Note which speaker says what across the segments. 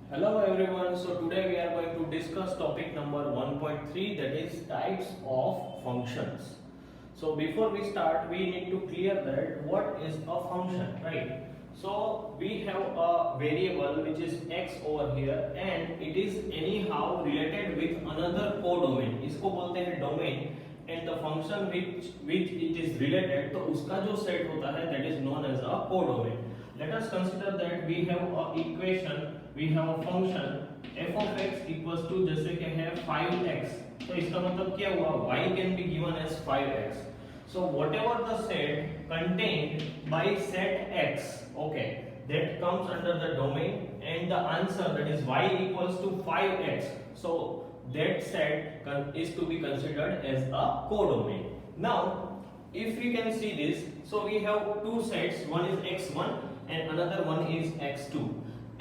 Speaker 1: Hello everyone. So today we are going to discuss topic number 1.3, that is types of functions. So before we start we need to clear that what is a function, right? So we have a variable which is x over here and it is anyhow related with another codomain. इसको बोलते हैं domain and the function which it is related तो उसका जो set होता है that is known as a codomain. Let us consider that we have a equation, we have a function f of x equals to जैसे कि है 5x. तो इसका मतलब क्या हुआ, y can be given as 5x. So whatever the set contained by set x, okay, that comes under the domain, and the answer, that is y equals to 5x. So that set is to be considered as a codomain. Now if we can see this, so we have two sets, one is x1 and another one is x2,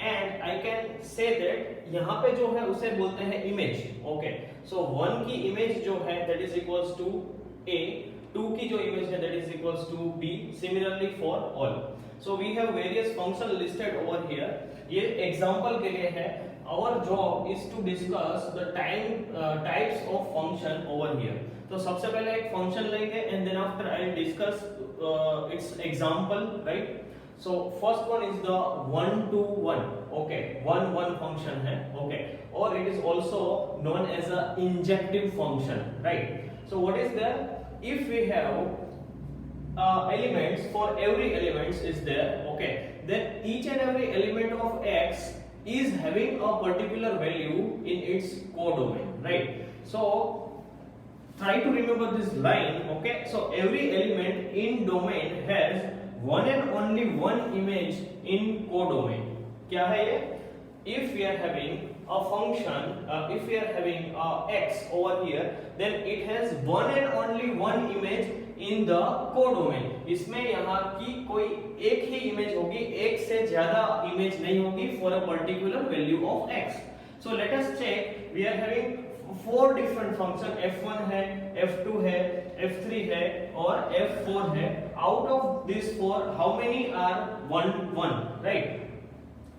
Speaker 1: and I can say that यहाँ पे जो है उसे बोलते हैं image. Okay, so 1 की image जो है that is equals to a, 2 की जो image है that is equals to b. Similarly for all. So we have various functions listed over here. ये example के लिए है. Our job is to discuss the types of function over here. तो सबसे पहले एक function लेंगे and then after I'll discuss its example, right? So first one is the 1 to 1. Okay, 1 function है. Okay, or it is also known as a injective function, right? So what is there? If we have elements, for every elements is there, okay, then each and every element of x is having a particular value in its codomain, right? So try to remember this line, okay? So every element in domain has one and only one image in codomain. क्या है ये? If we are having a function, if we are having x over here, then it has one and only one image in the codomain. इसमें यहाँ की कोई एक ही image होगी, एक से ज़्यादा image नहीं होगी for a particular value of x. So let us check. We are having four different function, f1 है, f2 है, f3 है और f4 है. Out of these four, how many are 1, right?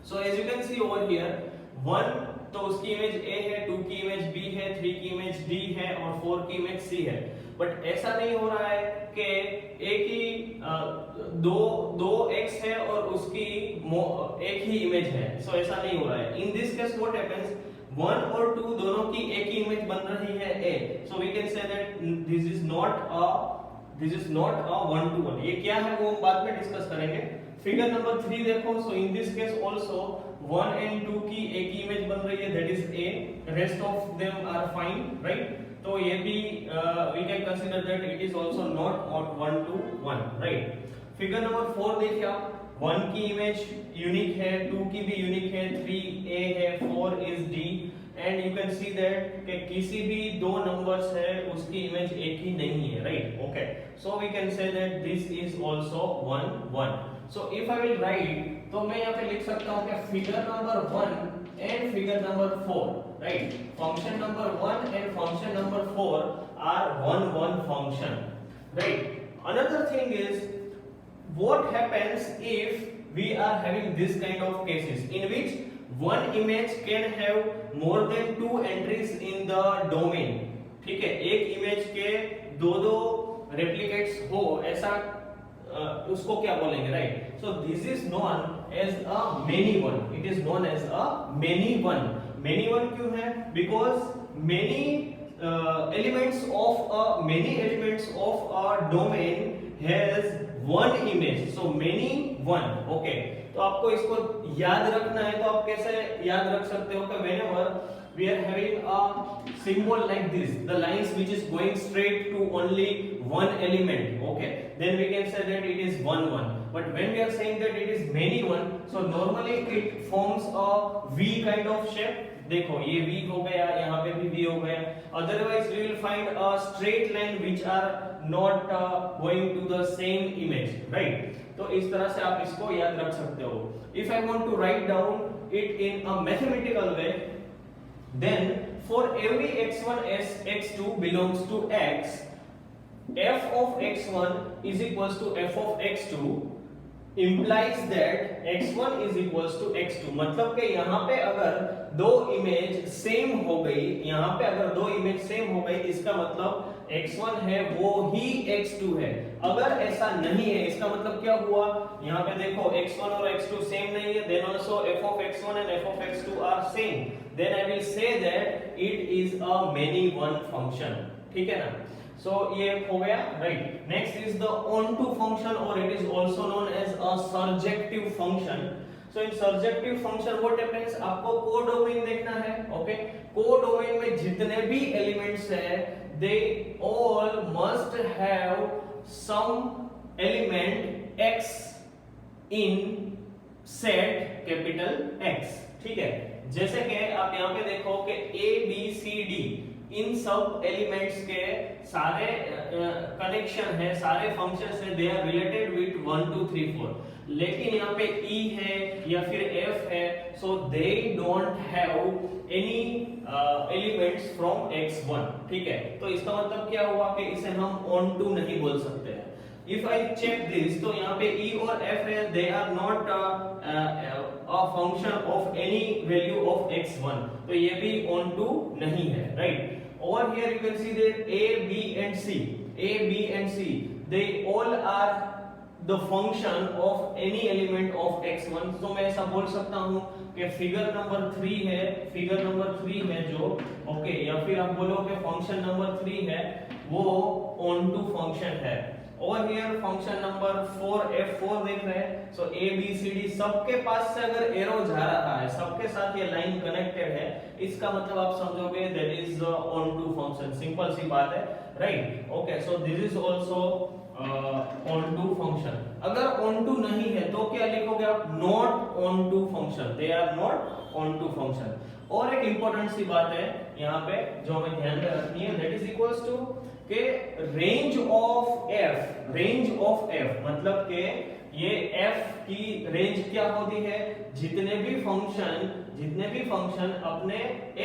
Speaker 1: So as you can see over here, 1 तो उसकी image a है, 2 की image b है, 3 की इमेज d है और 4 की इमेज c है. बट ऐसा नहीं हो रहा है कि एक ही दो x है और उसकी एक ही इमेज है. सो ऐसा नहीं हो रहा है. इन दिस केस व्हाट हैपेंस, 1 और 2 दोनों की एक ही इमेज बन रही है a. So we can say that this is not a 1 to 1. ये क्या है वो हम बाद में डिस्कस करेंगे. फिगर नंबर 3 देखो. So in this case also 1 and 2 की एक ही इमेज बन रही है, that is a. Rest of them are fine, right? तो ये भी we can consider that it is also not 1 to 1, right? Figure number 4 देखिए आप. 1 की इमेज यूनिक है, 2 की भी यूनिक है, 3 a है, 4 is d, and you can see that कि किसी भी दो नंबर्स है उसकी इमेज एक ही नहीं है, right? Okay, so we can say that this is also 1. So if I will write, तो मैं यहाँ पे लिख सकता हूँ कि figure number 1 and figure number 4, right? Function number 1 and function number 4 are 1 function, right? Another thing is, what happens if we are having this kind of cases in which one image can have more than 2 entries in the domain. ठीक है, एक image के दो replicates हो, ऐसा उसको क्या बोलेंगे, right? So this is known as a many one. It is known as a many one. Many one क्यों है? Because many elements of a domain has one image, so many one. Okay, तो आपको इसको याद रखना है. तो आप कैसे याद रख सकते हो कि whenever we are having a symbol like this, the lines which is going straight to only one element, okay, then we can say that it is 1. But when we are saying that it is many one, so normally it forms a V kind of shape. देखो ये V हो गया, यहाँ पे भी V हो गया. Otherwise we will find a straight line which are not going to the same image, right? तो इस तरह से आप इसको याद रख सकते हो. If I want to write down it in a mathematical way, then for every x1 x2 belongs to x, f of x1 is equals to f of x2 implies that x1 is equals to x2, मतलब कि यहाँ पे अगर दो image same हो गई, यहाँ पे अगर दो इमेज सेम हो गई, इसका मतलब x1 है वो ही x2 है। अगर ऐसा नहीं है, इसका मतलब क्या हुआ, यहाँ पे देखो x1 और x2 सेम नहीं है, then also f of x1 and f of x2 are same, then I will say that it is a many one function, ठीक है ना। So ये हो गया, right? Next is the onto function, or it is also known as a surjective function. So in surjective function what happens, आपको codomain देखना है, okay? Codomain में जितने भी एलिमेंट्स हैं, they all must have some element x in set capital X, ठीक है। जैसे कि आप यहाँ पे देखो कि A B C D इन सब एलिमेंट्स के सारे कनेक्शन है, सारे फंक्शंस है, दे आर रिलेटेड विद 1 2 3 4, लेकिन यहाँ पे E है या फिर F है, so they don't have any elements from x1, ठीक है। तो इसका मतलब क्या हुआ कि इसे हम ऑन टू नहीं बोल सकते हैं। If I check this, तो यहाँ पे E और F है, they are not a function of any value of x1, तो ये भी on to नहीं है, right? Over here you can see that A, B and C, A, B and C, they all are the function of any element of x1, तो मैं ऐसा बोल सकता हूँ कि फिगर नंबर 3 है, फिगर नंबर 3 है जो, ओके, या फिर आप बोलो कि फंक्शन नंबर 3 है वो on to फंक्शन है। और हियर फंक्शन नंबर 4 f4 देख रहे हैं, सो a b c d सबके पास से अगर एरो जा रहा है, सबके साथ ये लाइन कनेक्टेड है, इसका मतलब आप समझोगे that is onto function, simple सी बात है, right? Okay, so this is also onto function. अगर ऑन टू नहीं है तो क्या लिखोगे आप, not onto function, they are not onto function. और एक इंपॉर्टेंट सी बात है यहाँ पे जो हमें ध्यान में रखनी है, दैट इज इक्वल्स टू के range of f, range of f मतलब के ये f की रेंज क्या होती है, जितने भी फंक्शन अपने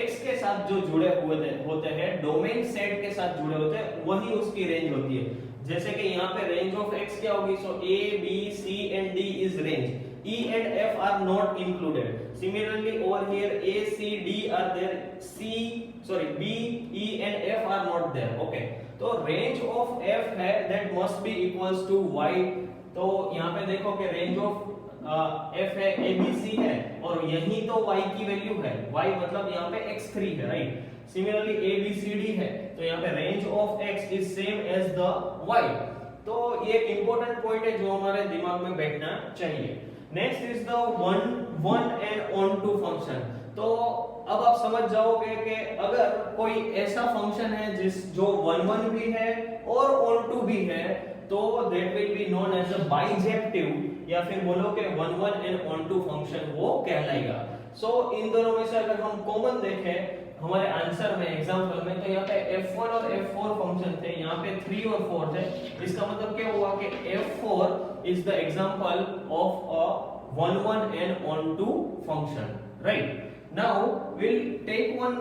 Speaker 1: x के साथ जो जुड़े हुए होते हैं, डोमेन सेट के साथ जुड़े होते हैं, वही उसकी रेंज होती है। जैसे कि यहाँ पे रेंज ऑफ x क्या होगी, सो a b c and d is range, e and f are not included. Similarly over here a c d are there, b e and f are not there, okay? तो range of f है that must be equals to y, तो यहाँ पे देखो कि range of f है a b c है, और यही तो y की वैल्यू है, y मतलब यहाँ पे x3 है, right? Similarly a b c d है, तो यहाँ पे range of x is same as the y, तो ये एक इंपॉर्टेंट पॉइंट है जो हमारे दिमाग में बैठना चाहिए। Next is the one and onto function. तो अब आप समझ जाओगे कि अगर कोई ऐसा फंक्शन है जो 1 1 भी है और ऑन टू भी है, तो that will be known as a bijective, या फिर बोलो कि 1 1 एंड ऑन टू फंक्शन वो कहलाएगा। सो इन दोनों में से अगर हम कॉमन देखें हमारे आंसर में, एग्जांपल में, तो यहाँ पे f1 और f4 फंक्शन थे, यहाँ पे 3 और 4 थे। इसका मतलब क्या हुआ कि f4 is the example of a 1 1 and onto function, right? Now will take one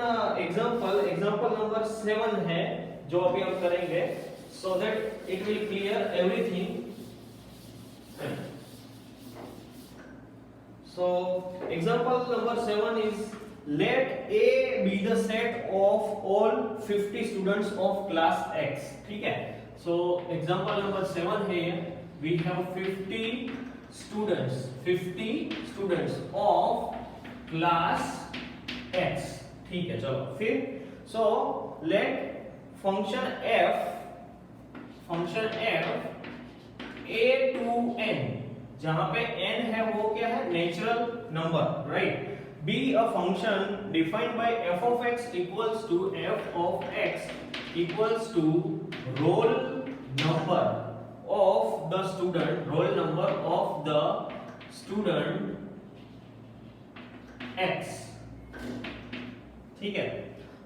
Speaker 1: example number 7 है जो अभी हम करेंगे, so that it will clear everything. So example number 7 is, let A be the set of all 50 students of class X, ठीक है? So example number 7 है, we have 50 students of class X, ठीक है? चलो फिर, so let function f a to n, जहां पे n है वो क्या है, natural number, right? be a function defined by f of x equals to f of x equals to roll number of the student x, ठीक है?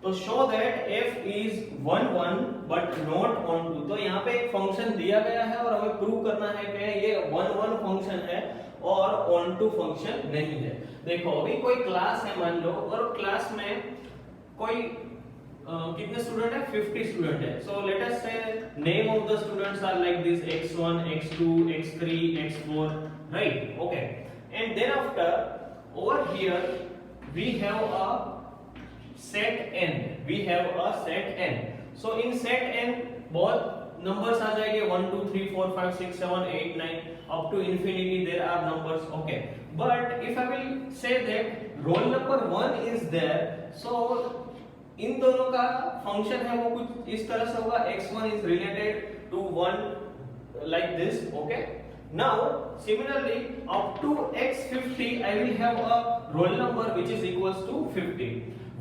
Speaker 1: तो show that f is 1 1 but not on 2, तो यहाँ पे एक function दिया गया है और हमें प्रूव करना है कि ये 1 1 फंक्शन है और ऑन टू फंक्शन नहीं है। देखो अभी कोई क्लास है मान लो, और क्लास में कोई कितने स्टूडेंट है 50 स्टूडेंट है सो let us say name of the students are like this x1 x2 x3 x4 right okay and then after over here we have a set n we have a set n so in set n बहुत numbers आ जाएंगे 1 2 3 4 5 6 7 8 9 up to infinity there are numbers okay but if I will say that roll number 1 is there so इन दोनों का function है वो कुछ इस तरह से होगा x1 is related to 1 like this okay now similarly up to x50 I will have a roll number which is equals to 50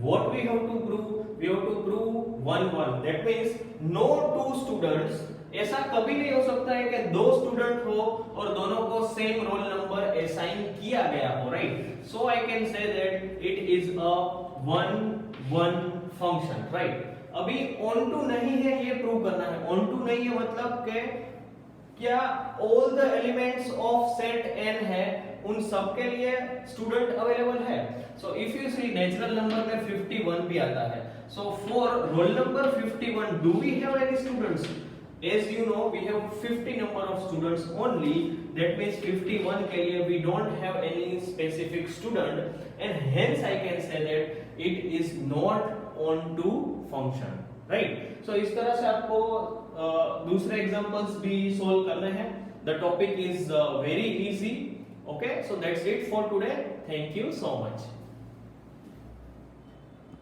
Speaker 1: what we have to prove 1 1 that means no two students ऐसा कभी नहीं हो सकता है कि दो student हो और दोनों को सेम रोल नंबर असाइन किया गया हो right so I can say that it is a 1 1 function right अभी ऑन टू नहीं है ये प्रूव करना है ऑन टू नहीं है मतलब कि क्या all the elements of set n है उन सब के लिए स्टूडेंट अवेलेबल है so if you see natural number में 51 भी आता है so for roll number 51 do we have any students as you know we have 50 number of students only that means 51 के लिए we don't have any specific student and hence I can say that it is not on to function right so इस तरह से आपको दूसरे examples भी solve करने हैं the topic is very easy okay so that's it for today thank you so much